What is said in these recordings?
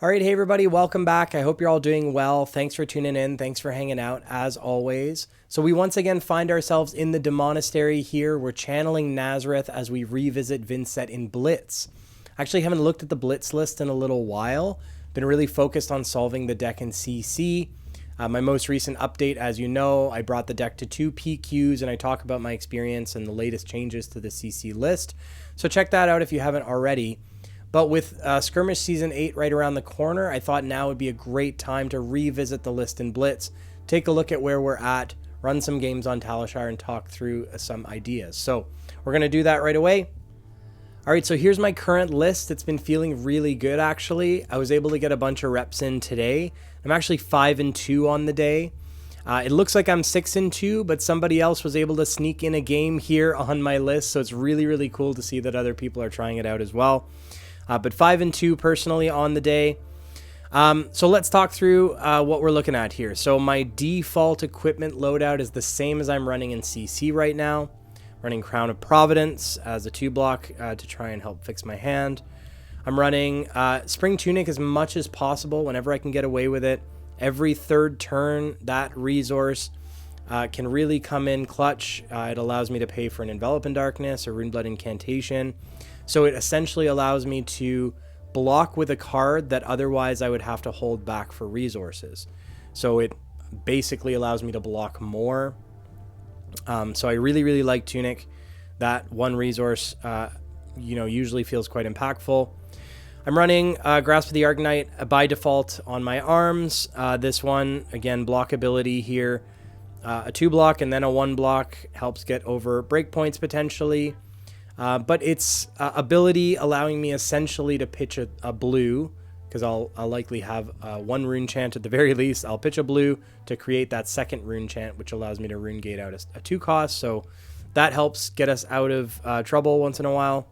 All right, hey everybody, welcome back. I hope you're all doing well. Thanks for tuning in. Thanks for hanging out, as always. So we once again find ourselves in the Demonastery here. We're channeling Nazareth as we revisit Vynnset in Blitz. Actually haven't looked at the Blitz list in a little while. Been really focused on solving the deck in CC. My most recent update, as you know, I brought the deck to 2 PQs and I talk about my experience and the latest changes to the CC list. So check that out if you haven't already. But with Skirmish Season 8 right around the corner, I thought now would be a great time to revisit the list in Blitz, take a look at where we're at, run some games on Talishar, and talk through some ideas. So we're going to do that right away. All right, so here's my current list. It's been feeling really good, actually. I was able to get a bunch of reps in today. I'm actually 5-2 on the day. It looks like I'm 6-2, but somebody else was able to sneak in a game here on my list, so it's really, really cool to see that other people are trying it out as well. But 5-2 personally on the day. So let's talk through what we're looking at here. So my default equipment loadout is the same as I'm running in CC right now. Running Crown of Providence as a 2-block to try and help fix my hand. I'm running Spring Tunic as much as possible whenever I can get away with it. Every third turn, that resource can really come in clutch. It allows me to pay for an Envelop in Darkness or Runeblood Incantation. So it essentially allows me to block with a card that otherwise I would have to hold back for resources. So it basically allows me to block more. So I really, really like Tunic. That one resource, usually feels quite impactful. I'm running Grasp of the Arcanite by default on my arms. This one, again, blockability here. A 2-block and then a 1-block helps get over breakpoints potentially. But its ability allowing me essentially to pitch a blue, because I'll likely have one rune chant at the very least. I'll pitch a blue to create that second rune chant, which allows me to rune gate out a 2-cost. So that helps get us out of trouble once in a while.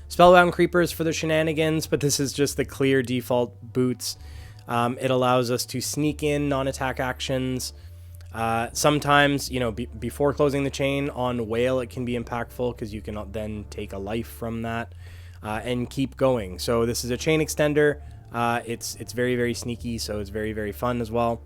Spellbound Creepers for the shenanigans, but this is just the clear default boots. It allows us to sneak in non-attack actions. Sometimes, before closing the chain on Whale, it can be impactful because you can then take a life from that and keep going. So this is a chain extender. It's very, very sneaky, so it's very, very fun as well.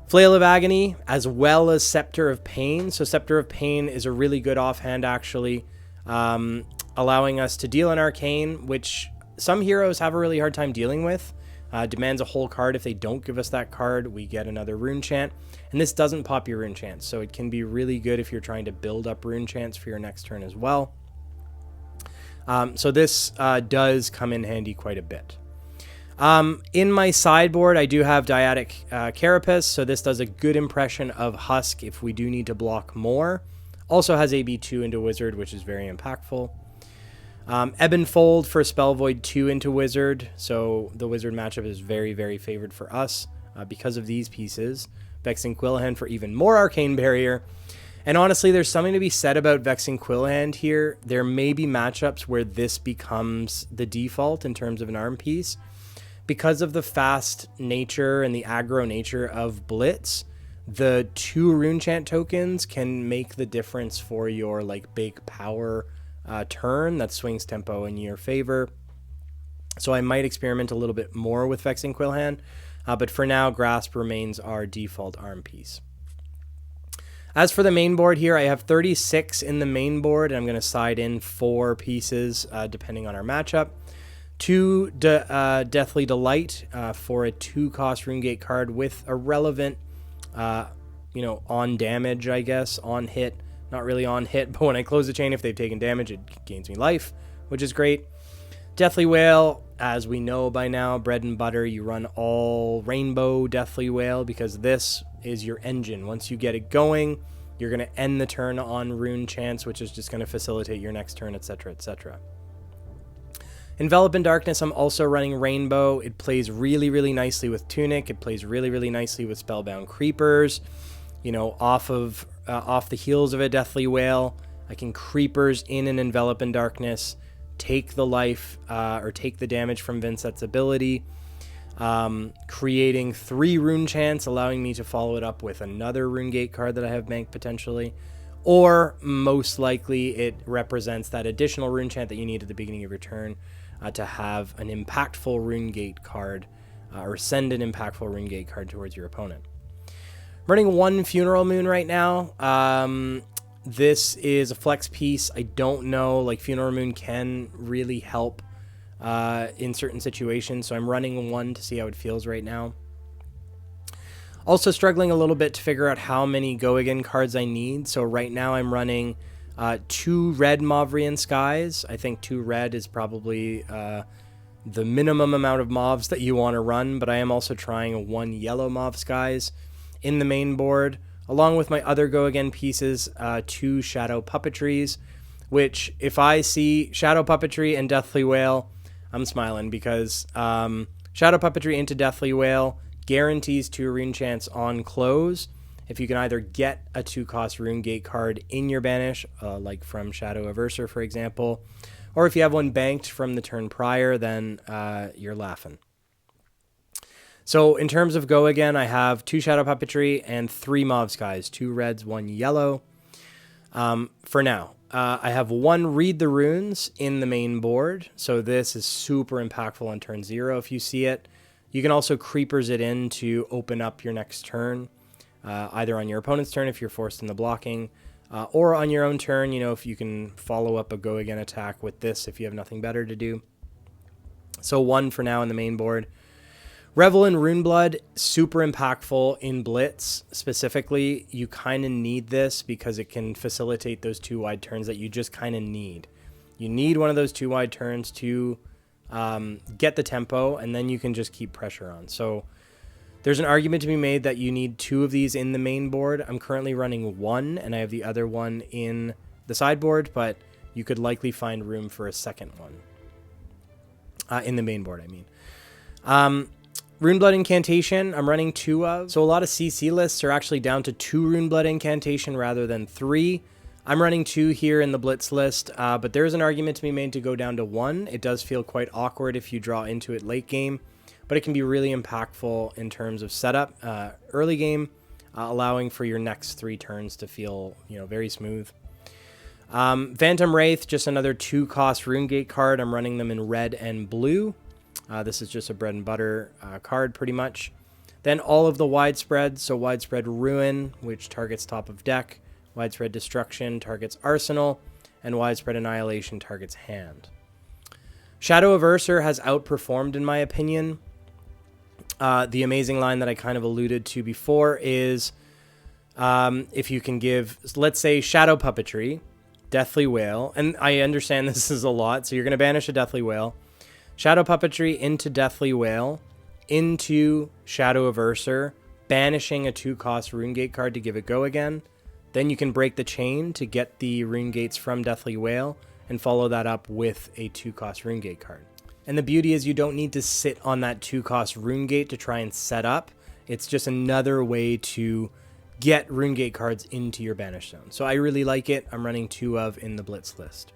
Flail of Agony, as well as Scepter of Pain. So Scepter of Pain is a really good offhand, actually, allowing us to deal an arcane, which some heroes have a really hard time dealing with. Demands a whole card. If they don't give us that card, we get another rune chant. And this doesn't pop your rune chants, so it can be really good if you're trying to build up rune chants for your next turn as well. So this does come in handy quite a bit. In my sideboard, I do have Dyadic Carapace, so this does a good impression of Husk if we do need to block more. Also has AB2 into Wizard, which is very impactful. Ebb and Fold for Spell Void 2 into Wizard, so the Wizard matchup is very, very favored for us because of these pieces. Vexing Quillhand for even more Arcane Barrier. And honestly, there's something to be said about Vexing Quillhand here. There may be matchups where this becomes the default in terms of an arm piece. Because of the fast nature and the aggro nature of Blitz, the 2 Runechant tokens can make the difference for your big power turn that swings tempo in your favor. So I might experiment a little bit more with Vexing Quillhand, but for now, Grasp remains our default arm piece. As for the main board here, I have 36 in the main board, and I'm going to side in 4 pieces depending on our matchup. 2 Deathly Delight for a 2-cost Runegate card with a relevant, on damage, I guess, on hit. Not really on hit, but when I close the chain, if they've taken damage, it gains me life, which is great. Deathly Whale, as we know by now, bread and butter, you run all Rainbow Deathly Whale because this is your engine. Once you get it going, you're going to end the turn on Rune Chance, which is just going to facilitate your next turn, etc., etc. Envelop in Darkness, I'm also running Rainbow. It plays really, really nicely with Tunic. It plays really, really nicely with Spellbound Creepers. Off the heels of a Deathly Whale, I can Creepers in an Envelop in Darkness, take the life or take the damage from Vincent's ability, creating 3 Rune Chants, allowing me to follow it up with another Runegate card that I have banked potentially. Or most likely it represents that additional Rune Chant that you need at the beginning of your turn. to have an impactful rune gate card, or send an impactful rune gate card towards your opponent. I'm running 1 Funeral Moon right now. This is a flex piece. I don't know, like Funeral Moon can really help in certain situations, so I'm running 1 to see how it feels right now. Also struggling a little bit to figure out how many Go Again cards I need. So right now I'm running 2 red Mavrian Skies. I think 2 red is probably the minimum amount of Mavs that you want to run, but I am also trying 1 yellow Mav Skies in the main board, along with my other Go Again pieces, 2 Shadow Puppetries, which if I see Shadow Puppetry and Deathly Wail, I'm smiling, because Shadow Puppetry into Deathly Wail guarantees 2 rune chance on close. If you can either get a 2-cost rune gate card in your banish, like from Shadow Averser, for example, or if you have one banked from the turn prior, then you're laughing. So in terms of Go Again, I have 2 Shadow Puppetry and 3 Mauve Skies, 2 reds, 1 yellow. For now, I have 1 Read the Runes in the main board. So this is super impactful on turn 0 if you see it. You can also Creepers it in to open up your next turn, either on your opponent's turn if you're forced into blocking, or on your own turn, you know, if you can follow up a Go Again attack with this if you have nothing better to do. So 1 for now in the main board. Revel in Runeblood, super impactful in Blitz specifically. You kind of need this because it can facilitate those 2 wide turns that you just kind of need. You need one of those 2 wide turns to get the tempo, and then you can just keep pressure on. So there's an argument to be made that you need 2 of these in the main board. I'm currently running 1, and I have the other one in the sideboard, but you could likely find room for a second one. In the main board, I mean. Runeblood Incantation, I'm running 2 of. So a lot of CC lists are actually down to 2 Runeblood Incantation rather than 3. I'm running 2 here in the Blitz list, but there's an argument to be made to go down to 1. It does feel quite awkward if you draw into it late game, but it can be really impactful in terms of setup early game, allowing for your next 3 turns to feel, you know, very smooth. Phantom Wraith, just another 2-cost Runegate card. I'm running them in red and blue. This is just a bread and butter card pretty much. Then all of the Widespread, so Widespread Ruin, which targets top of deck, Widespread Destruction targets Arsenal, and Widespread Annihilation targets hand. Shadow Averser has outperformed in my opinion. The amazing line that I kind of alluded to before is if you can give, let's say, Shadow Puppetry, Deathly Wail, and I understand this is a lot, so you're going to banish a Deathly Wail, Shadow Puppetry into Deathly Wail, into Shadow Averser, banishing a 2-cost Runegate card to give it Go Again. Then you can break the chain to get the Runegates from Deathly Wail and follow that up with a 2-cost Runegate card. And the beauty is you don't need to sit on that 2-cost Runegate to try and set up. It's just another way to get Runegate cards into your banish zone. So I really like it. I'm running 2 of in the Blitz list.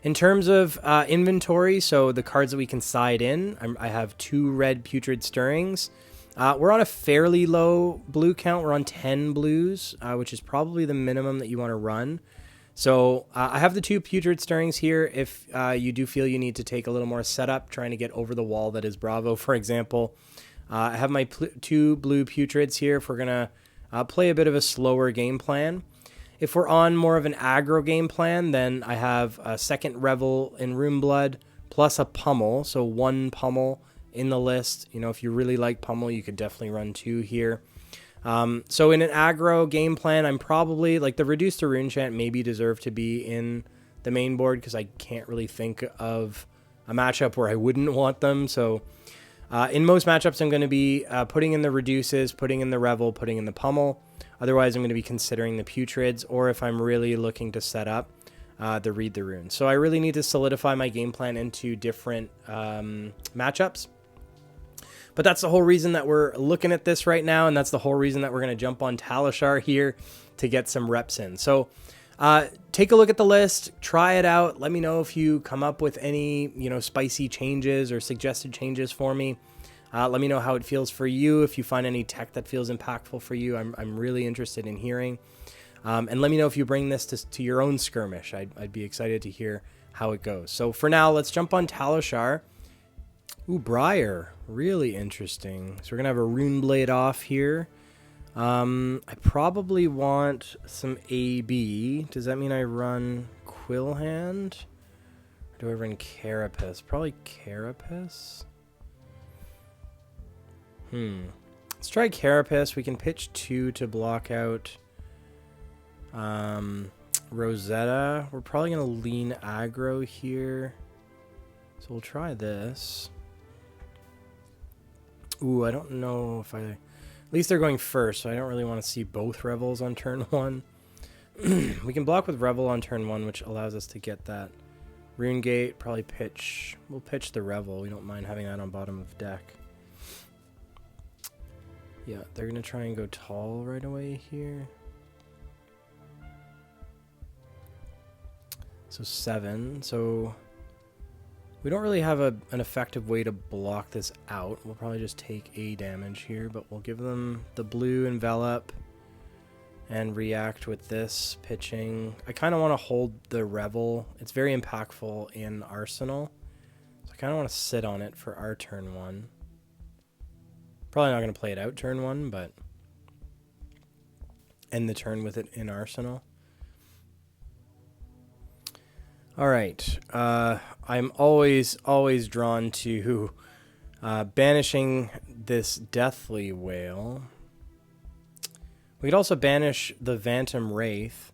In terms of inventory, so the cards that we can side in, I have 2 red Putrid Stirrings. We're on a fairly low blue count. We're on 10 blues, which is probably the minimum that you want to run. So I have the 2 Putrid Stirrings here. If you do feel you need to take a little more setup, trying to get over the wall that is Bravo, for example. I have my 2 blue Putrids here if we're going to play a bit of a slower game plan. If we're on more of an aggro game plan, then I have a second Revel in Runeblood plus a Pummel, so 1 Pummel in the list. You know, if you really like Pummel, you could definitely run 2 here. So in an aggro game plan, I'm probably, like, the Reduce to Rune Chant maybe deserve to be in the main board because I can't really think of a matchup where I wouldn't want them. So in most matchups, I'm going to be putting in the Reduces, putting in the Revel, putting in the Pummel. Otherwise, I'm going to be considering the Putrids, or if I'm really looking to set up, the Read the Runes. So I really need to solidify my game plan into different matchups. But that's the whole reason that we're looking at this right now, and that's the whole reason that we're going to jump on Talishar here to get some reps in. So take a look at the list, try it out. Let me know if you come up with any, you know, spicy changes or suggested changes for me. Let me know how it feels for you. If you find any tech that feels impactful for you, I'm really interested in hearing. And let me know if you bring this to your own skirmish. I'd be excited to hear how it goes. So for now, let's jump on Talishar. Ooh, Brier. Really interesting. So we're going to have a Rune Blade off here. I probably want some AB. Does that mean I run Quill Hand? Or do I run Carapace? Probably Carapace. Let's try Carapace. We can pitch 2 to block out Rosetta. We're probably going to lean aggro here. So we'll try this. Ooh, I don't know if I... At least they're going first, so I don't really want to see both Revels on turn 1. We can block with Revel on turn 1, which allows us to get that Rune Gate. Probably pitch... We'll pitch the Revel. We don't mind having that on bottom of deck. Yeah, they're going to try and go tall right away here. So 7. So we don't really have an effective way to block this out. We'll probably just take A damage here, but we'll give them the blue envelop and react with this pitching. I kind of want to hold the Revel. It's very impactful in Arsenal. So I kind of want to sit on it for our turn 1. Probably not going to play it out turn 1, but end the turn with it in Arsenal. All right. I'm always drawn to banishing this Deathly Whale. We could also banish the Phantom Wraith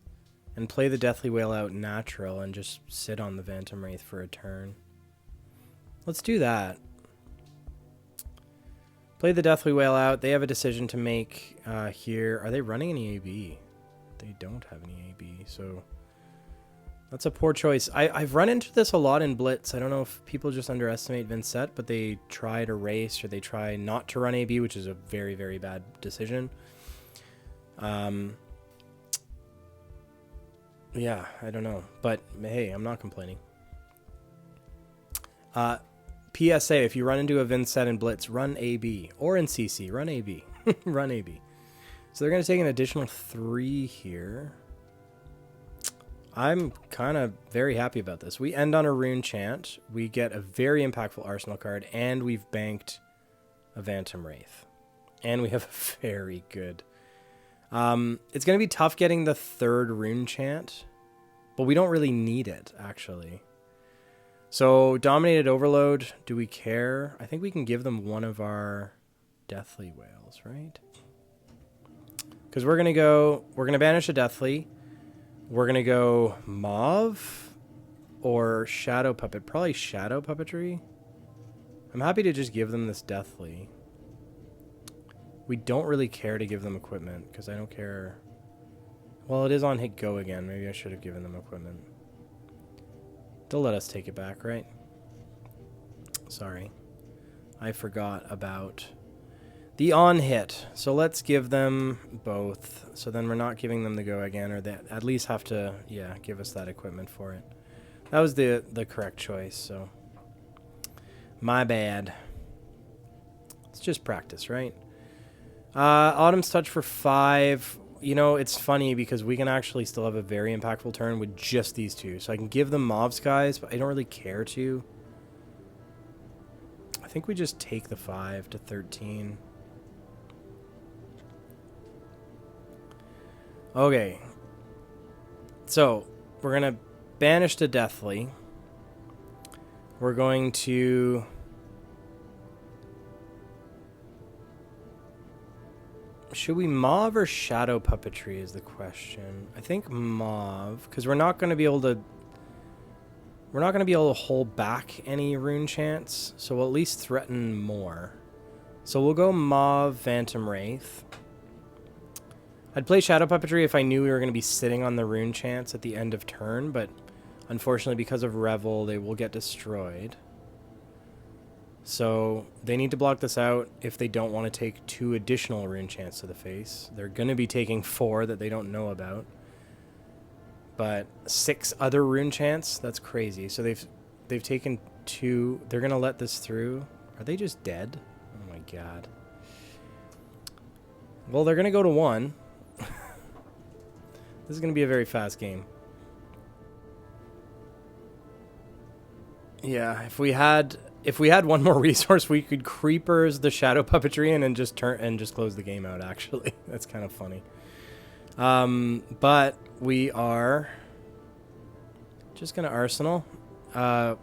and play the Deathly Whale out natural and just sit on the Phantom Wraith for a turn. Let's do that. Play the Deathly Whale out. They have a decision to make here. Are they running any AB? They don't have any AB, so that's a poor choice. I've run into this a lot in Blitz. I don't know if people just underestimate Vynnset, but they try to race or they try not to run AB, which is a very, very bad decision. Yeah, I don't know. But, hey, I'm not complaining. PSA, if you run into a Vynnset in Blitz, run AB. Or in CC, run AB. Run AB. So they're going to take an additional 3 here. I'm kind of very happy about this. We end on a Rune Chant. We get a very impactful Arsenal card, and we've banked a Phantom Wraith. And we have a very good... it's going to be tough getting the 3rd Rune Chant, but we don't really need it, actually. So, Dominated Overload, do we care? I think we can give them one of our Deathly Whales, right? Because we're going to banish a Deathly. We're going to go Mauve or Shadow Puppet. Probably Shadow Puppetry. I'm happy to just give them this Deathly. We don't really care to give them equipment because I don't care. Well, it is on hit go again. Maybe I should have given them equipment. They'll let us take it back, right? Sorry. I forgot about the on hit. So let's give them both. So then we're not giving them the go again, or they at least have to, yeah, give us that equipment for it. That was the correct choice, so my bad. It's just practice, right? Autumn's Touch for 5. You know, it's funny because we can actually still have a very impactful turn with just these 2. So I can give them Mauve Skies, but I don't really care to. I think we just take the 5 to 13. Okay. So, we're going to banish the Deathly. We're going to... Should we Mauve or Shadow Puppetry is the question. I think Mauve, because we're not going to be able to hold back any Rune Chants, so we'll at least threaten more. So we'll go Mauve Phantom Wraith. I'd play Shadow Puppetry if I knew we were going to be sitting on the Rune Chants at the end of turn, but unfortunately because of Revel, they will get destroyed. So they need to block this out if they don't want to take 2 additional Rune Chants to the face. They're going to be taking 4 that they don't know about. But 6 other Rune Chants? That's crazy. So they've taken 2. They're going to let this through. Are they just dead? Oh my god. Well, they're going to go to 1. This is going to be a very fast game. Yeah, if we had one more resource, we could creepers the shadow puppetry in and just close the game out. Actually, that's kind of funny. But we are just gonna arsenal.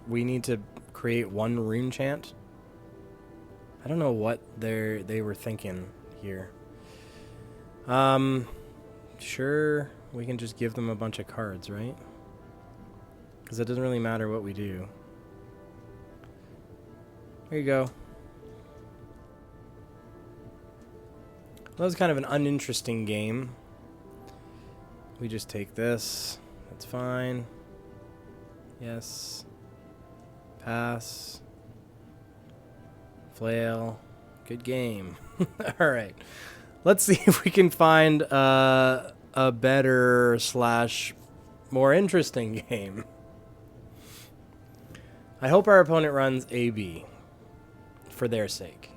We need to create one rune chant. I don't know what they were thinking here. Sure, we can just give them a bunch of cards, right? Because it doesn't really matter what we do. There you go. That was kind of an uninteresting game. We just take this. That's fine. Yes. Pass. Flail. Good game. Alright. Let's see if we can find a better / more interesting game. I hope our opponent runs AB. For their sake.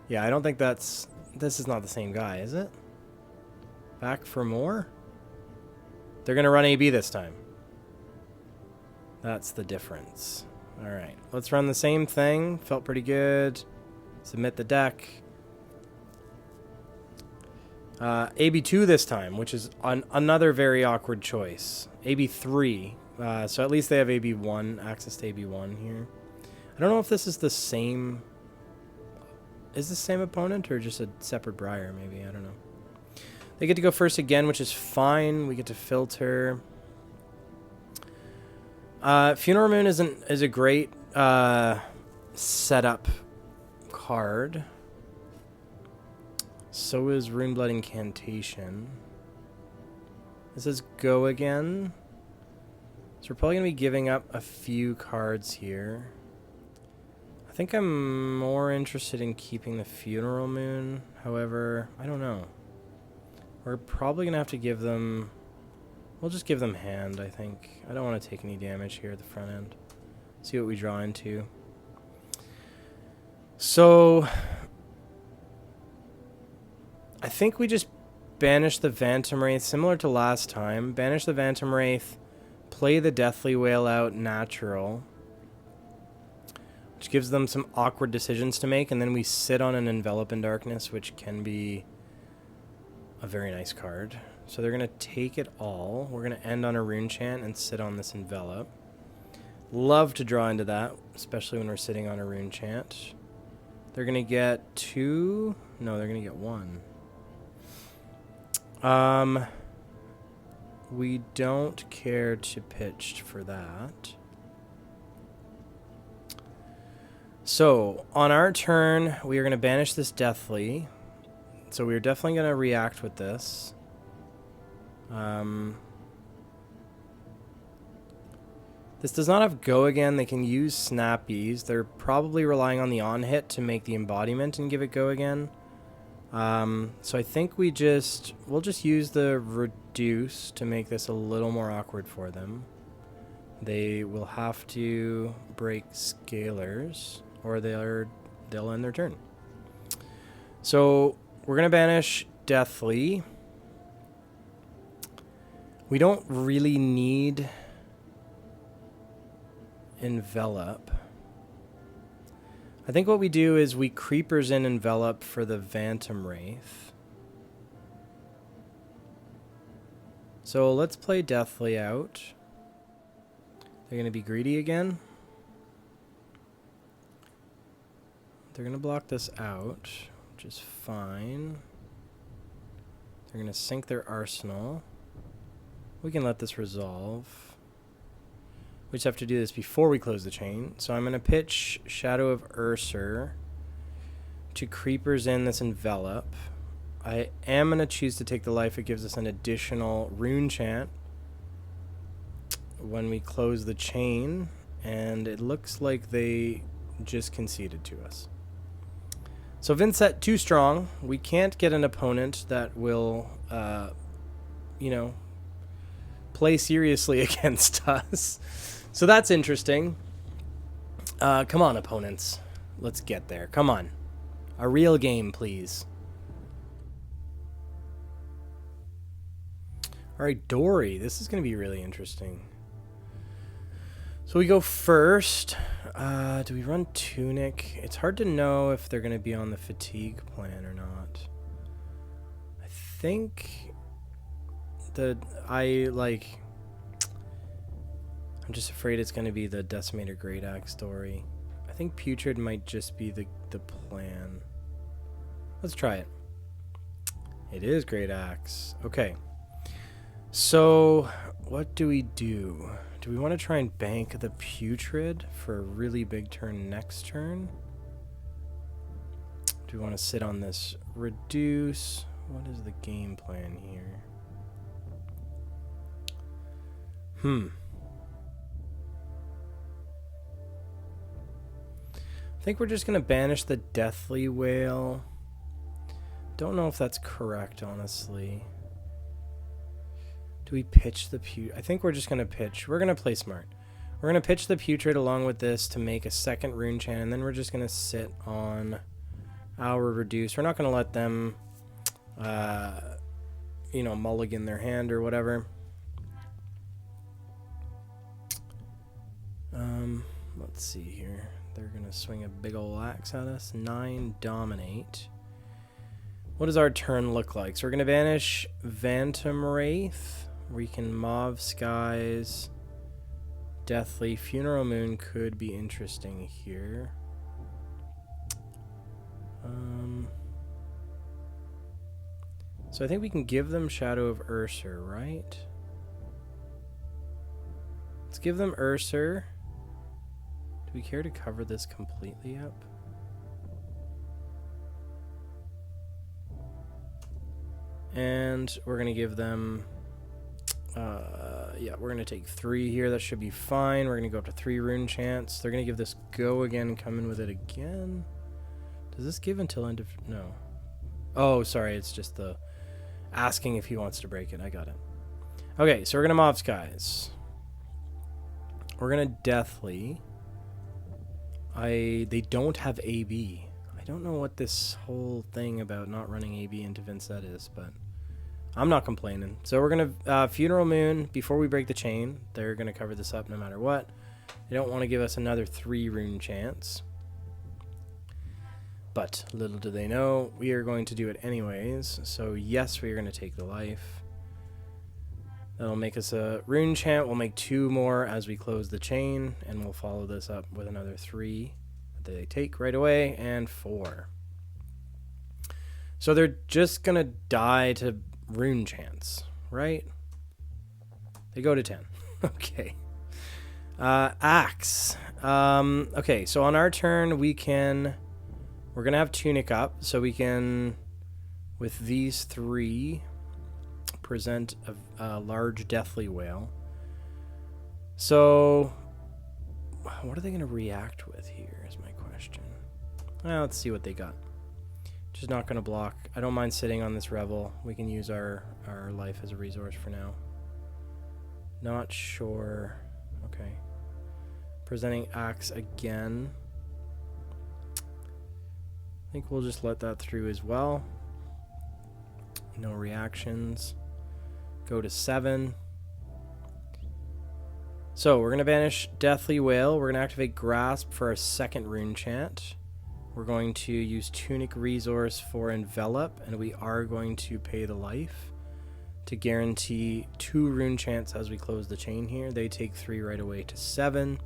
Yeah, I don't think this is not the same guy, is it? Back for more? They're going to run AB this time. That's the difference. Alright, let's run the same thing. Felt pretty good. Submit the deck. AB2 this time, which is another very awkward choice. AB3. So at least they have AB1, access to AB1 here. I don't know if this is the same... Is this the same opponent or just a separate Brier, maybe? I don't know. They get to go first again, which is fine. We get to filter. Funeral Moon is a great setup card. So is Runeblood Incantation. This is go again. So we're probably going to be giving up a few cards here. I think I'm more interested in keeping the Funeral Moon. However, I don't know. We're probably going to have to give them... We'll just give them hand, I think. I don't want to take any damage here at the front end. See what we draw into. So... I think we just banish the Phantom Wraith, similar to last time. Banish the Phantom Wraith, play the Deathly Wail out natural, which gives them some awkward decisions to make, and then we sit on an Envelop in Darkness, which can be a very nice card. So they're going to take it all. We're going to end on a Rune Chant and sit on this Envelop. Love to draw into that, especially when we're sitting on a Rune Chant. They're going to get 2... No, they're going to get 1. We don't care to pitch for that. So, on our turn, we are going to banish this Deathly. So we're definitely going to react with this. This does not have go again. They can use Snappies. They're probably relying on the on hit to make the embodiment and give it go again. So I think we'll just use the reduce to make this a little more awkward for them. They will have to break Scalers, or they'll end their turn. So we're gonna banish Deathly. We don't really need Envelop. I think what we do is we creepers in Envelop for the Phantom Wraith. So let's play Deathly out. They're going to be greedy again. They're going to block this out, which is fine. They're going to sink their arsenal. We can let this resolve. We just have to do this before we close the chain. So I'm going to pitch Shadow of Urser to creepers in this Envelop. I am going to choose to take the life. It gives us an additional Rune Chant when we close the chain. And it looks like they just conceded to us. So Vynnset too strong. We can't get an opponent that will, play seriously against us. So that's interesting. Come on, opponents. Let's get there. Come on. A real game, please. All right, Dory. This is going to be really interesting. So we go first. Do we run Tunic? It's hard to know if they're going to be on the fatigue plan or not. I think I'm just afraid it's going to be the Decimator Great Axe story. I think Putrid might just be the plan. Let's try it. It is Great Axe. Okay. So, what do we do? Do we want to try and bank the Putrid for a really big turn next turn? Do we want to sit on this Reduce? What is the game plan here? I think we're just going to banish the Deathly Whale. Don't know if that's correct, honestly. Do we pitch the Putrid? I think we're just going to pitch. We're going to play smart. We're going to pitch the Putrid along with this to make a second rune chant, and then we're just going to sit on our Reduce. We're not going to let them, mulligan their hand or whatever. Let's see here. They're going to swing a big ol' axe at us. 9 dominate. What does our turn look like? So we're going to banish Phantom Wraith. We can Mauve Skies. Deathly. Funeral Moon could be interesting here. So I think we can give them Shadow of Ursur, right? Let's give them Ursur. Do we care to cover this completely up? And we're going to give them, we're going to take 3 here. That should be fine. We're going to go up to 3 rune chants. They're going to give this go again, come in with it again. Does this give until end of, no. Oh, sorry, it's just the asking if he wants to break it. I got it. Okay, so we're going to Mauve Skies. We're going to Deathly. They don't have AB. I don't know what this whole thing about not running AB into Vynnset is, but I'm not complaining. So we're going to Funeral Moon before we break the chain. They're going to cover this up no matter what. They don't want to give us another 3 rune chance. But little do they know, we are going to do it anyways. So yes, we are going to take the life. That'll make us a rune chant. We'll make 2 more as we close the chain, and we'll follow this up with another 3 that they take right away, and 4. So they're just going to die to rune chants, right? They go to 10. Okay. Axe. Okay, so on our turn, we're going to have Tunic up, so we can, with these 3... present a large Deathly Whale. So what are they going to react with here is my question. Well, let's see what they got. Just not going to block. I don't mind sitting on this Revel. We can use our life as a resource for now. Not sure. Okay. Presenting Axe again. I think we'll just let that through as well. No reactions. Go to 7. So we're going to banish Deathly Whale. We're going to activate Grasp for a second rune chant. We're going to use Tunic Resource for Envelop, and we are going to pay the life to guarantee 2 rune chants as we close the chain here. They take 3 right away to 7.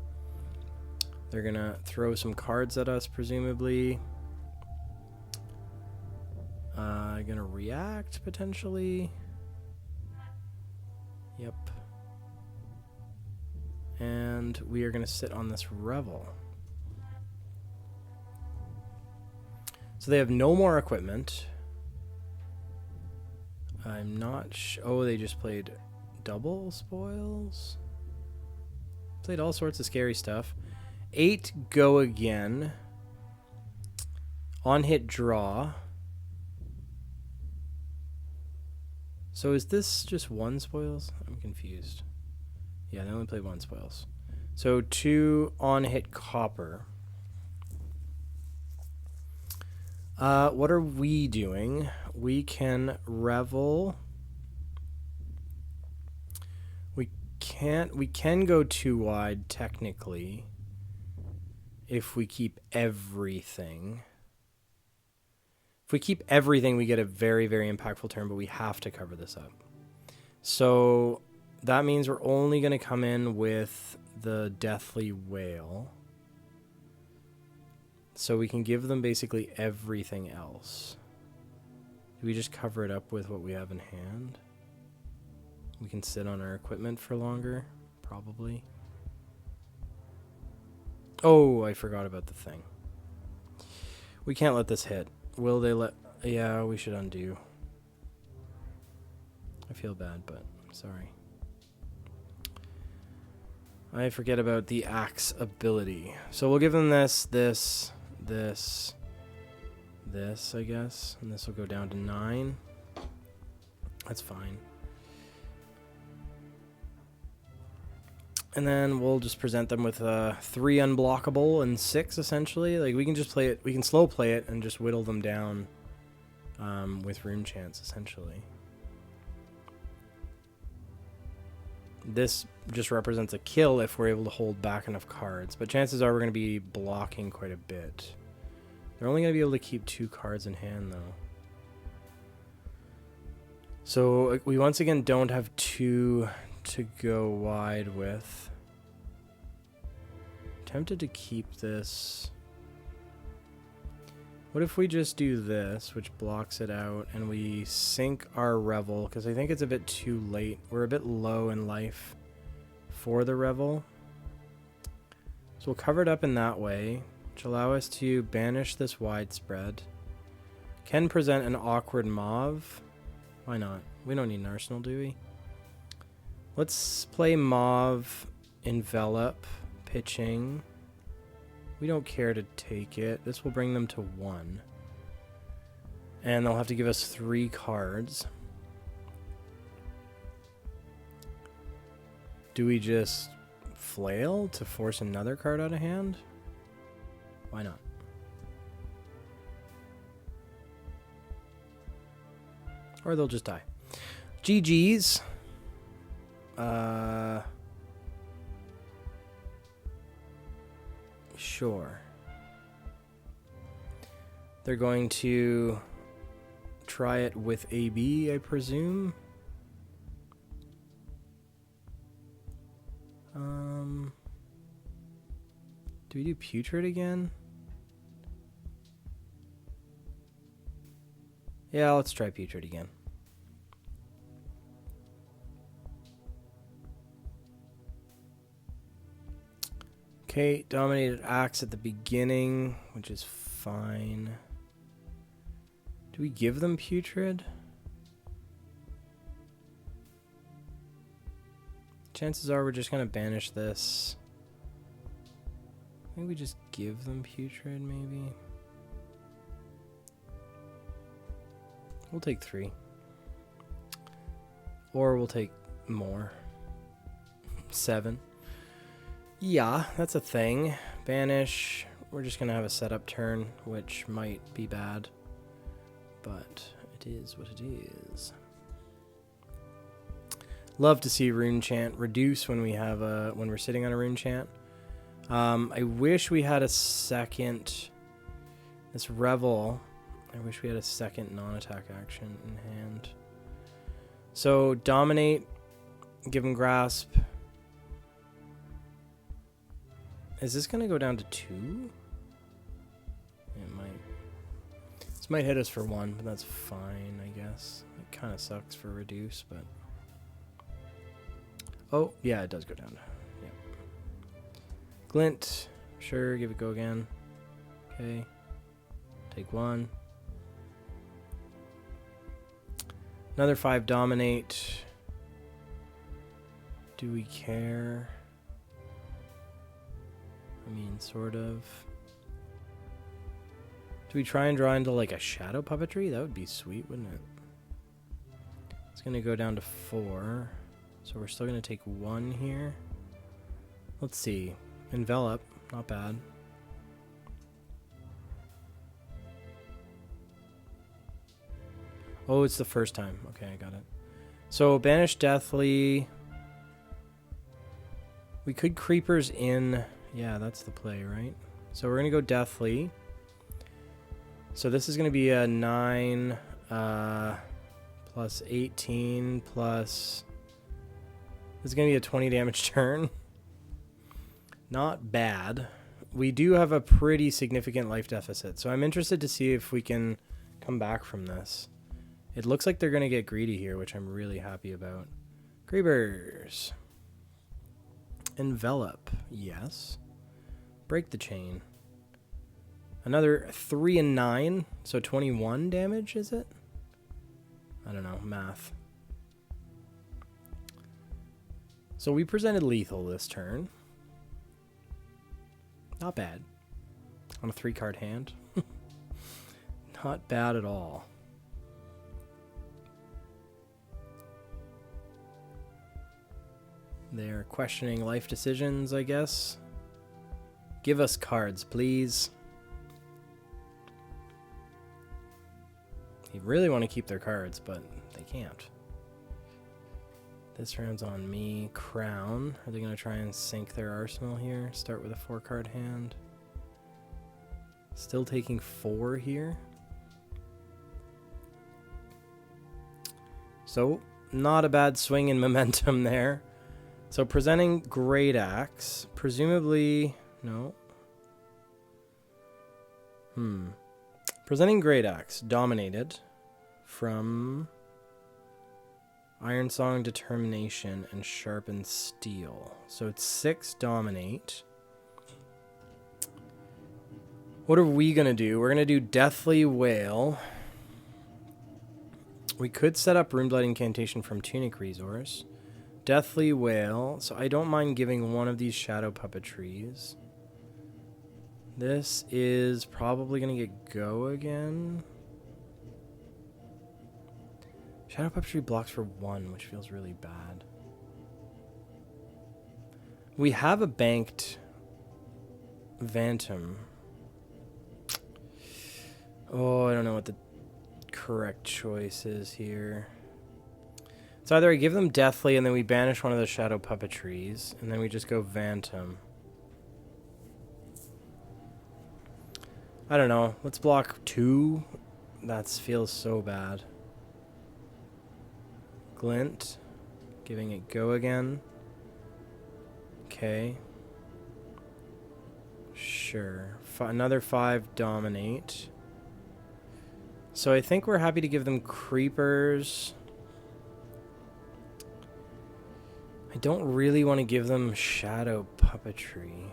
They're going to throw some cards at us, presumably. Going to react, potentially. Yep. And we are going to sit on this Revel. So they have no more equipment. I'm not oh, they just played double spoils? Played all sorts of scary stuff. 8 go again. On hit draw. So is this just 1 spoils? I'm confused. Yeah, they only played 1 spoils. So 2 on hit copper. What are we doing? We can Revel. We can't. We can go too wide technically if we keep everything. If we keep everything, we get a very, very impactful turn, but we have to cover this up. So that means we're only going to come in with the Deathly Whale. So we can give them basically everything else. Do we just cover it up with what we have in hand? We can sit on our equipment for longer, probably. Oh, I forgot about the thing. We can't let this hit. Will they let... Yeah, we should undo. I feel bad, but I'm sorry. I forget about the axe ability. So we'll give them this, I guess. And this will go down to 9. That's fine. And then we'll just present them with 3 unblockable and 6, essentially. Like, we can just play it, we can slow play it and just whittle them down with rune chants, essentially. This just represents a kill if we're able to hold back enough cards. But chances are we're going to be blocking quite a bit. They're only going to be able to keep 2 cards in hand, though. So we once again don't have 2 to go wide with. Tempted to keep this. What if we just do this, which blocks it out, and we sink our Revel, because I think it's a bit too late. We're a bit low in life for the Revel. So we'll cover it up in that way, which allow us to banish this widespread. Can present an awkward Mauve. Why not? We don't need an arsenal, do we? Let's play Mauve, Envelop, Pitching. We don't care to take it. This will bring them to 1. And they'll have to give us 3 cards. Do we just flail to force another card out of hand? Why not? Or they'll just die. GG's. Sure. They're going to try it with AB, I presume. Do we do Putrid again? Yeah, let's try Putrid again. Okay, dominated axe at the beginning, which is fine. Do we give them Putrid? Chances are we're just going to banish this. I think we just give them Putrid, maybe. We'll take 3. Or we'll take more. 7. Yeah, that's a thing. Banish. We're just going to have a setup turn, which might be bad. But it is what it is. Love to see rune chant reduce when we have when we're sitting on a rune chant. I wish we had a second. This Revel. I wish we had a second non-attack action in hand. So dominate. Give him grasp. Is this going to go down to 2? It might. This might hit us for 1, but that's fine, I guess. It kind of sucks for reduce, but... Oh, yeah, it does go down. Yep. Glint. Sure, give it a go again. Okay. Take 1. Another 5 dominate. Do we care? I mean, sort of. Do we try and draw into like a shadow puppetry? That would be sweet, wouldn't it? It's going to go down to 4. So we're still going to take 1 here. Let's see. Envelop. Not bad. Oh, it's the first time. Okay, I got it. So banish Deathly. We could creepers in. Yeah, that's the play, right? So we're going to go deathly. So this is going to be a 9 plus 18 plus... This is going to be a 20 damage turn. Not bad. We do have a pretty significant life deficit, so I'm interested to see if we can come back from this. It looks like they're going to get greedy here, which I'm really happy about. Creepers. Envelop. Yes. Break the chain. Another 3 and 9, so 21 damage, is it? I don't know, math. So we presented lethal this turn. Not bad. On a 3-card hand. Not bad at all. They're questioning life decisions, I guess. Give us cards, please. They really want to keep their cards, but they can't. This round's on me. Crown. Are they going to try and sink their arsenal here? Start with a 4-card hand. Still taking 4 here. So, not a bad swing in momentum there. So, presenting Great Axe. Presumably... No. Presenting Great Axe. Dominated. From... Iron Song, Determination, and Sharpened Steel. So it's 6 dominate. What are we going to do? We're going to do Deathly Wail. We could set up Runeblood Incantation from Tunic Resource. Deathly Wail. So I don't mind giving one of these Shadow Puppetries. This is probably going to get Go again. Shadow Puppetry blocks for 1, which feels really bad. We have a banked Phantom. Oh, I don't know what the correct choice is here. So either I give them Deathly and then we banish one of the Shadow Puppetries, and then we just go Phantom. I don't know. Let's block 2. That feels so bad. Glint. Giving it Go again. Okay. Sure. Another 5 Dominate. So I think we're happy to give them Creepers. I don't really want to give them Shadow Puppetry,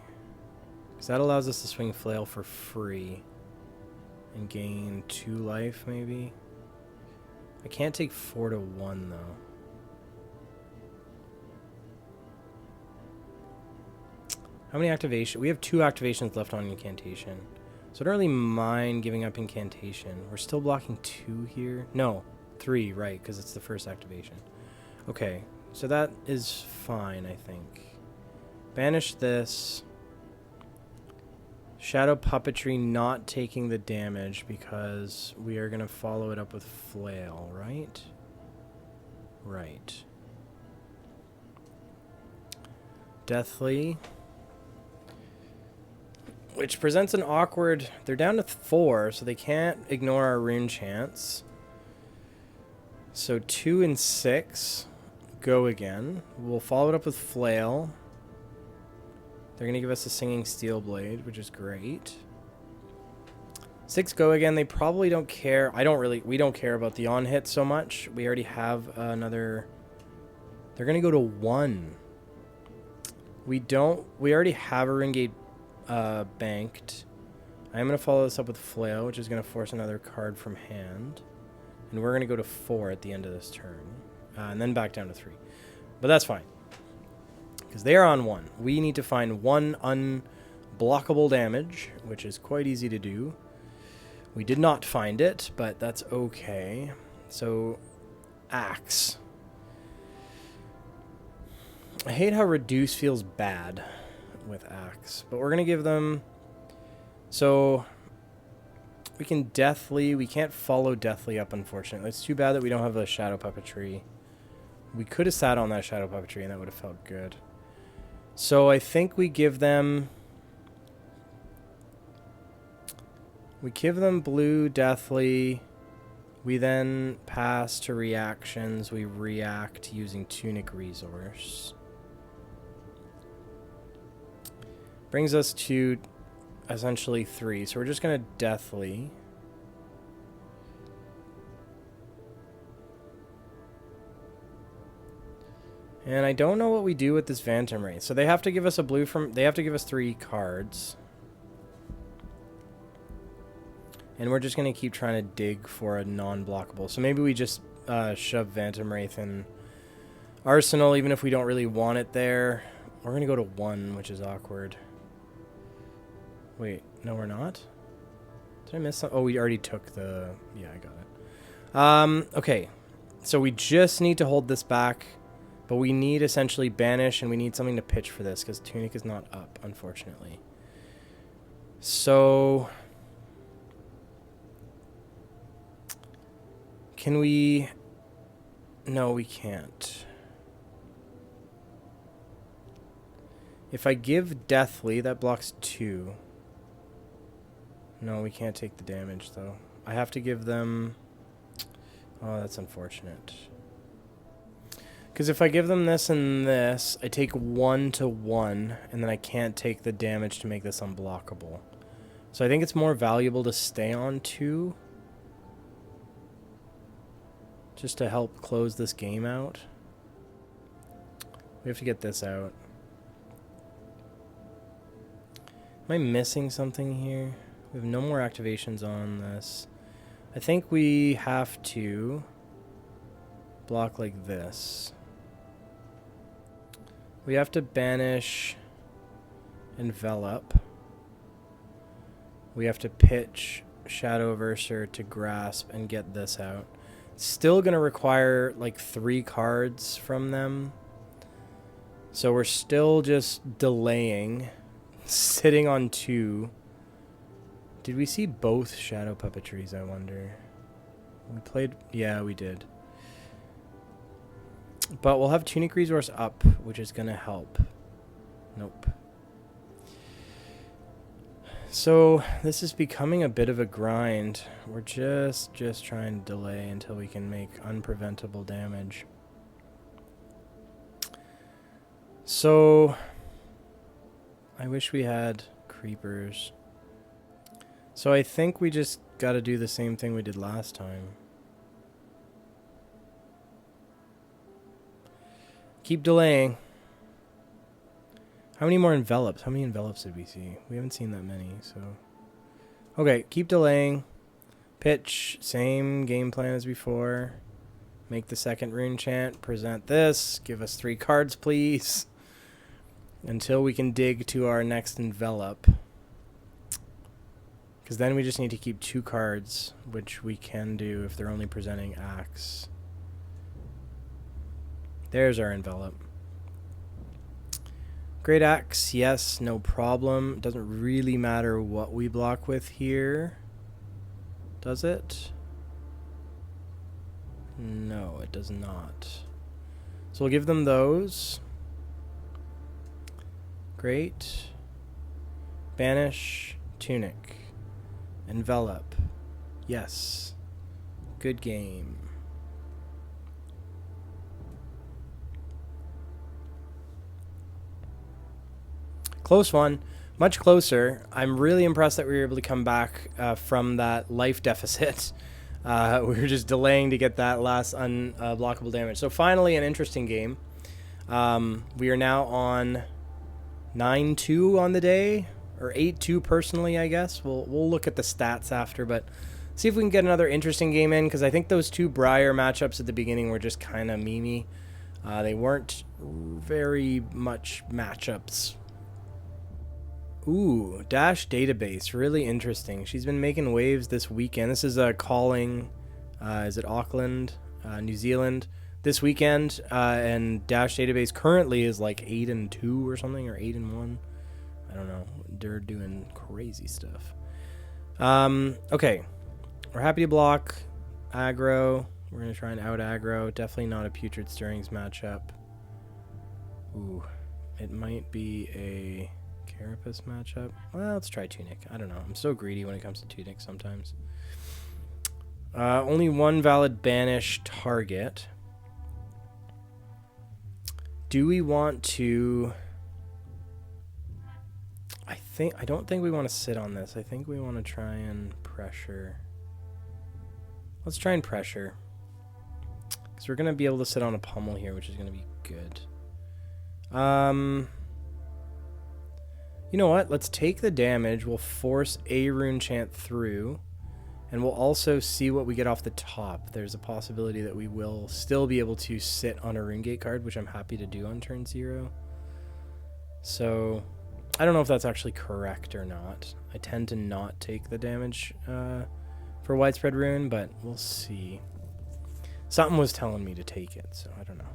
because that allows us to swing Flail for free and gain 2 life, maybe. I can't take 4 to 1, though. How many activations? We have 2 activations left on Incantation. So I don't really mind giving up Incantation. We're still blocking 2 here. No, 3, right, because it's the first activation. Okay, so that is fine, I think. Banish this. Shadow Puppetry not taking the damage because we are going to follow it up with Flail, right? Right. Deathly. Which presents an awkward... They're down to 4, so they can't ignore our Rune Chance. So 2 and 6. Go again. We'll follow it up with Flail. They're going to give us a Singing Steel Blade, which is great. 6 Go again. They probably don't care. We don't care about the on-hit so much. We already have another... They're going to go to 1. We already have a Ringate banked. I am going to follow this up with Flail, which is going to force another card from hand. And we're going to go to 4 at the end of this turn. And then back down to 3. But that's fine, because they are on 1. We need to find 1 unblockable damage, which is quite easy to do. We did not find it, but that's okay. So, Axe. I hate how Reduce feels bad with Axe, but we're going to give them... So, we can Deathly... We can't follow Deathly up, unfortunately. It's too bad that we don't have a Shadow Puppetry. We could have sat on that Shadow Puppetry, and that would have felt good. So I think we give them blue deathly. We then pass to reactions. We react using tunic resource. Brings us to essentially 3. So we're just going to deathly. And I don't know what we do with this Phantom Wraith. So they have to give us a blue from... They have to give us 3 cards. And we're just going to keep trying to dig for a non-blockable. So maybe we just shove Phantom Wraith in Arsenal, even if we don't really want it there. We're going to go to 1, which is awkward. Wait, no we're not? Did I miss something? Oh, we already took the... Yeah, I got it. Okay. So we just need to hold this back. But we need essentially banish, and we need something to pitch for this, because Tunic is not up, unfortunately. So... Can we... No, we can't. If I give Deathly, that blocks 2. No, we can't take the damage, though. I have to give them... Oh, that's unfortunate. Because if I give them this and this, I take 1 to 1, and then I can't take the damage to make this unblockable. So I think it's more valuable to stay on 2. Just to help close this game out. We have to get this out. Am I missing something here? We have no more activations on this. I think we have to block like this. We have to banish Envelop. We have to pitch Shadow Verser to Grasp and get this out. Still going to require like 3 cards from them. So we're still just delaying. Sitting on 2. Did we see both Shadow Puppetries, I wonder? We played... Yeah, we did. But we'll have Tunic Resource up, which is going to help. Nope. So this is becoming a bit of a grind. We're just trying to delay until we can make unpreventable damage. So I wish we had creepers. So I think we just got to do the same thing we did last time. Keep delaying. How many more envelops? How many envelops did we see? We haven't seen that many, so... Okay, keep delaying. Pitch, same game plan as before. Make the second rune chant. Present this. Give us 3 cards, please. Until we can dig to our next envelop. Because then we just need to keep 2 cards, which we can do if they're only presenting Axe. There's our envelope. Great Axe, yes, no problem. Doesn't really matter what we block with here. Does it? No, it does not. So we'll give them those. Great. Banish, Tunic. Envelop. Yes. Good game. Close one. Much closer. I'm really impressed that we were able to come back from that life deficit. We were just delaying to get that last unblockable damage. So finally, an interesting game. We are now on 9-2 on the day, or 8-2 personally, I guess. We'll look at the stats after, but see if we can get another interesting game in, because I think those 2 Brier matchups at the beginning were just kind of memey. They weren't very much matchups. Ooh, Dash Database, really interesting. She's been making waves this weekend. This is calling, is it Auckland, New Zealand, this weekend, and Dash Database currently is like 8-2 or something, or 8-1. I don't know. They're doing crazy stuff. Okay, we're happy to block aggro. We're gonna try and out aggro. Definitely not a Putrid Stirrings matchup. Ooh, it might be a Carapace matchup. Well, let's try Tunic. I don't know. I'm so greedy when it comes to Tunic sometimes. Only one valid banish target. Do we want to... I don't think we want to sit on this. I think we want to try and pressure. Let's try and pressure. Because we're going to be able to sit on a pummel here, which is going to be good. You know what? Let's take the damage. We'll force a rune chant through. And we'll also see what we get off the top. There's a possibility that we will still be able to sit on a rune gate card, which I'm happy to do on turn 0. So... I don't know if that's actually correct or not. I tend to not take the damage for Widespread Rune, but we'll see. Something was telling me to take it, so I don't know.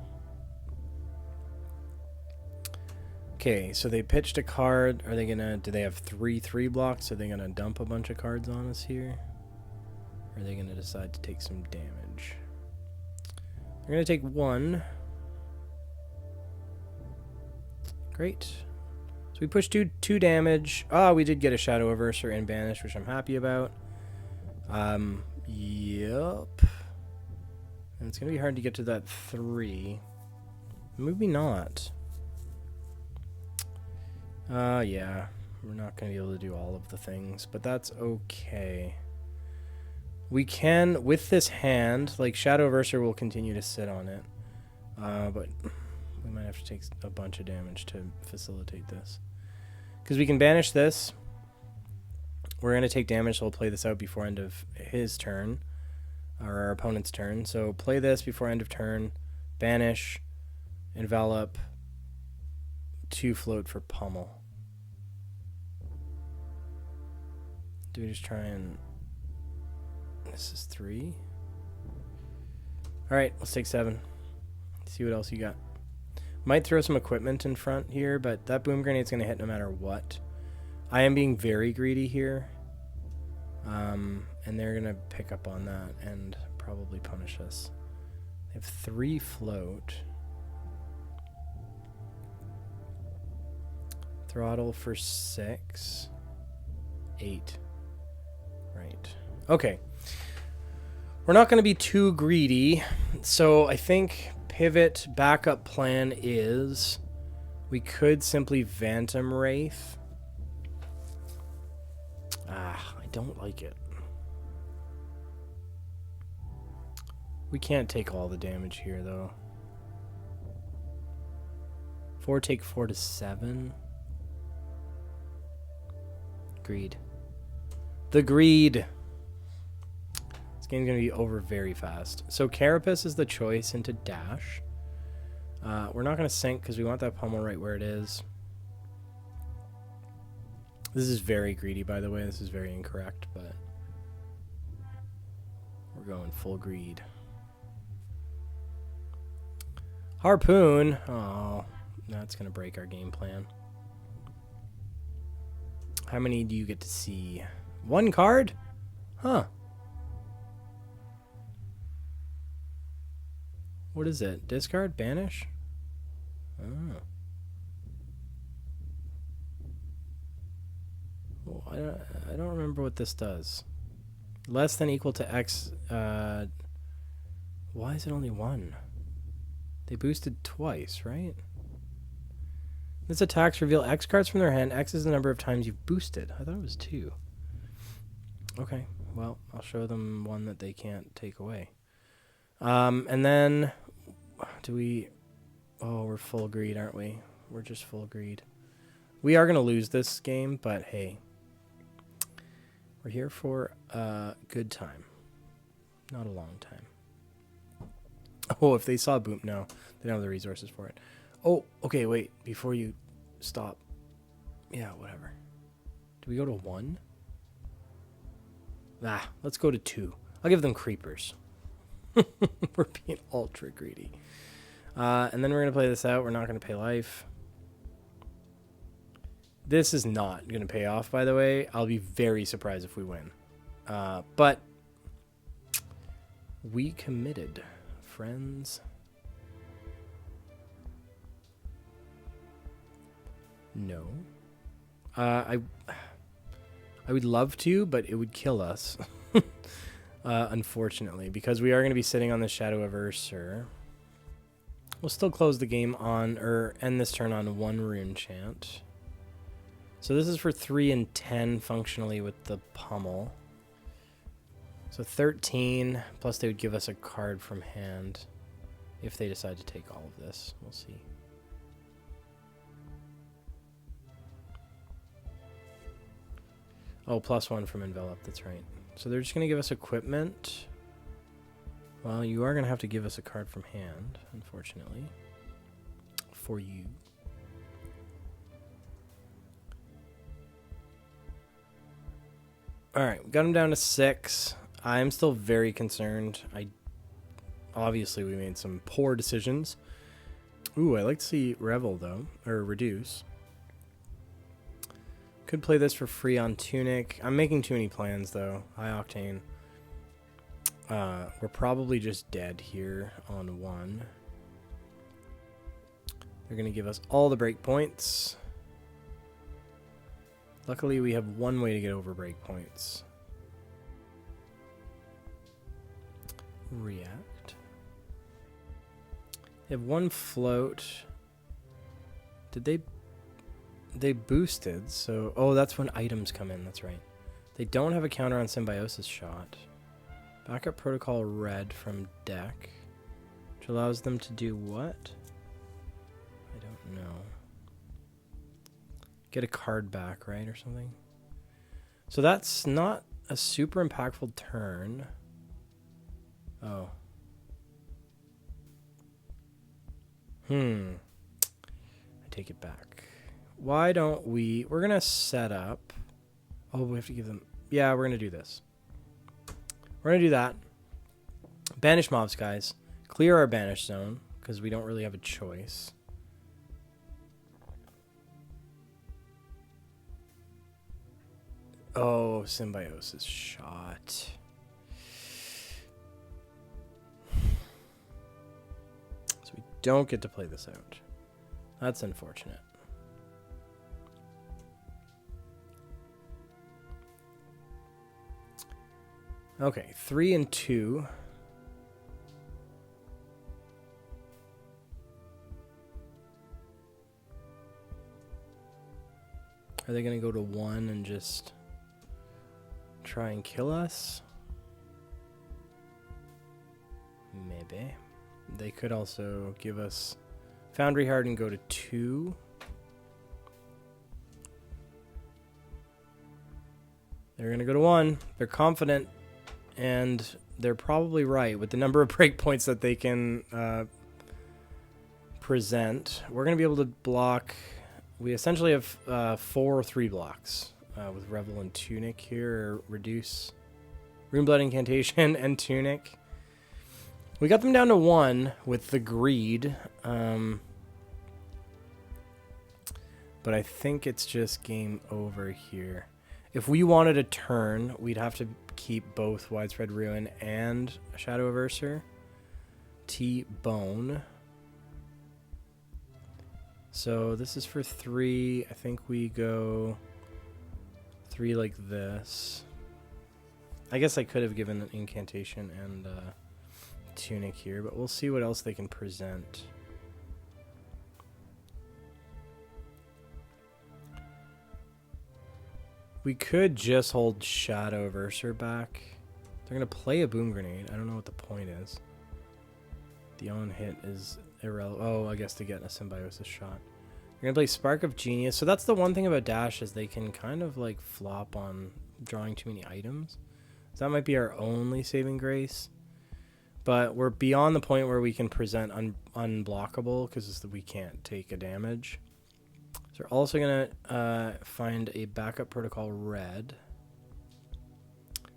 Okay, so they pitched a card. Are they gonna... Do they have 3/3 blocks? Are they gonna dump a bunch of cards on us here? Or are they gonna decide to take some damage? They're gonna take 1. Great. We pushed 2 damage. Oh, we did get a Shadow Averser and Banish, which I'm happy about. Yep. And it's going to be hard to get to that 3. Maybe not. Yeah. We're not going to be able to do all of the things, but that's okay. We can, with this hand, like Shadow Averser will continue to sit on it. But we might have to take a bunch of damage to facilitate this. Because we can banish this. We're going to take damage, so we'll play this out before end of his turn. Or our opponent's turn. So play this before end of turn. Banish. Envelop. 2 float for pummel. Do we just try and... This is 3. Alright, let's take 7. See what else you got. Might throw some equipment in front here, but that boom grenade's going to hit no matter what. I am being very greedy here. And they're going to pick up on that and probably punish us. They have 3 float. Throttle for 6. 8. Right. Okay. We're not going to be too greedy, so I think... Pivot backup plan is we could simply Phantom Wraith. I don't like it. We can't take all the damage here though. 4 take 4 to 7. Greed. The greed. Game's going to be over very fast. So Carapace is the choice into dash. We're not going to sink because we want that pummel right where it is. This is very greedy, by the way. This is very incorrect, but we're going full greed. Harpoon. Oh, that's going to break our game plan. How many do you get to see? 1 card? Huh. What is it? Discard? Banish? Oh. Well, I don't remember what this does. Less than equal to X. Why is it only 1? They boosted twice, right? This attacks reveal X cards from their hand. X is the number of times you've boosted. I thought it was 2. Okay, well, I'll show them one that they can't take away. And then, do we... Oh, we're full greed, aren't we? We're just full greed. We are going to lose this game, but hey. We're here for a good time. Not a long time. Oh, if they saw Boom... No, they don't have the resources for it. Oh, okay, wait. Before you stop. Yeah, whatever. Do we go to 1? Let's go to 2. I'll give them creepers. We're being ultra greedy. And then we're going to play this out. We're not going to pay life. This is not going to pay off, by the way. I'll be very surprised if we win. But we committed, friends. No. I would love to, but it would kill us. Unfortunately, because we are going to be sitting on the Shadow Averser. We'll still close the game on, or end this turn on 1 rune chant. So this is for 3 and 10 functionally with the pummel. So 13, plus they would give us a card from hand if they decide to take all of this. We'll see. Oh, +1 from Envelop, that's right. So they're just going to give us equipment. Well, you are going to have to give us a card from hand, unfortunately, for you. All right, we got him down to 6. I'm still very concerned. Obviously, we made some poor decisions. Ooh, I like to see Revel, though, or Reduce. Could play this for free on Tunic. I'm making too many plans, though. High Octane. We're probably just dead here on 1. They're going to give us all the breakpoints. Luckily, we have 1 way to get over breakpoints. React. They have 1 float. Did they boosted, so... Oh, that's when items come in, that's right. They don't have a counter on Symbiosis Shot. Backup Protocol red from deck, which allows them to do what? I don't know. Get a card back, right, or something? So that's not a super impactful turn. Oh. I take it back. Why don't we... We're going to set up... Oh, we have to give them... Yeah, we're going to do this. We're going to do that. Banish mobs, guys. Clear our banish zone, because we don't really have a choice. Oh, Symbiosis Shot. So we don't get to play this out. That's unfortunate. Okay, 3 and 2. Are they going to go to 1 and just try and kill us? Maybe. They could also give us Foundry Heart and go to 2. They're going to go to 1. They're confident. And they're probably right with the number of breakpoints that they can present. We're going to be able to block. We essentially have 4 or 3 blocks with Revel and Tunic here. Or Reduce, Runeblood Incantation, and Tunic. We got them down to 1 with the Greed. But I think it's just game over here. If we wanted a turn, we'd have to keep both Widespread Ruin and Shadow Averser. T-Bone. So this is for 3. I think we go 3 like this. I guess I could have given an Incantation and Tunic here, but we'll see what else they can present. We could just hold Shadow Averser back. They're going to play a Boom Grenade. I don't know what the point is. The on-hit is irrelevant. Oh, I guess to get a Symbiosis Shot. They're going to play Spark of Genius. So that's the one thing about Dash is they can kind of like flop on drawing too many items. So that might be our only saving grace. But we're beyond the point where we can present unblockable because we can't take a damage. So we're also going to find a backup protocol red.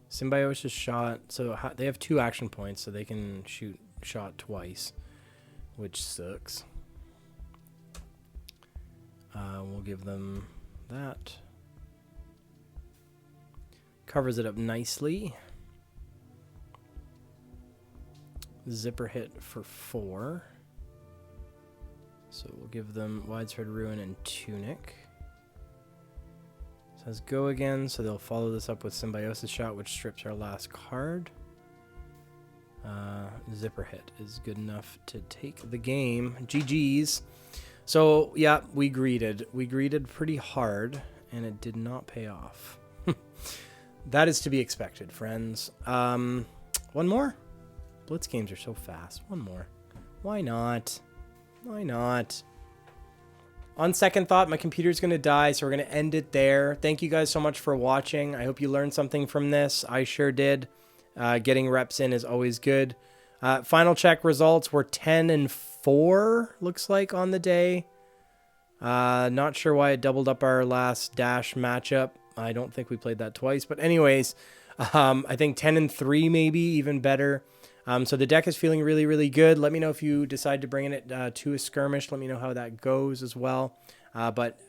Symbiosis Shot. So they have 2 action points, so they can shoot shot twice, which sucks. We'll give them that. Covers it up nicely. Zipper hit for 4. So we'll give them Widespread Ruin and Tunic. Says go again, so they'll follow this up with Symbiosis Shot, which strips our last card. Zipper Hit is good enough to take the game. GG's. So, yeah, we greeted. We greeted pretty hard, and it did not pay off. That is to be expected, friends. One more? Blitz games are so fast. One more. Why not? Why not? On second thought, my computer's going to die, so we're going to end it there. Thank you guys so much for watching. I hope you learned something from this. I sure did. Getting reps in is always good. Final check results were 10-4, looks like, on the day. Not sure why it doubled up our last dash matchup. I don't think we played that twice. But anyways, I think 10-3 maybe, even better. So the deck is feeling really, really good. Let me know if you decide to bring it to a skirmish. Let me know how that goes as well. But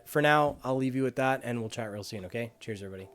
for now, I'll leave you with that, and we'll chat real soon, okay? Cheers, everybody.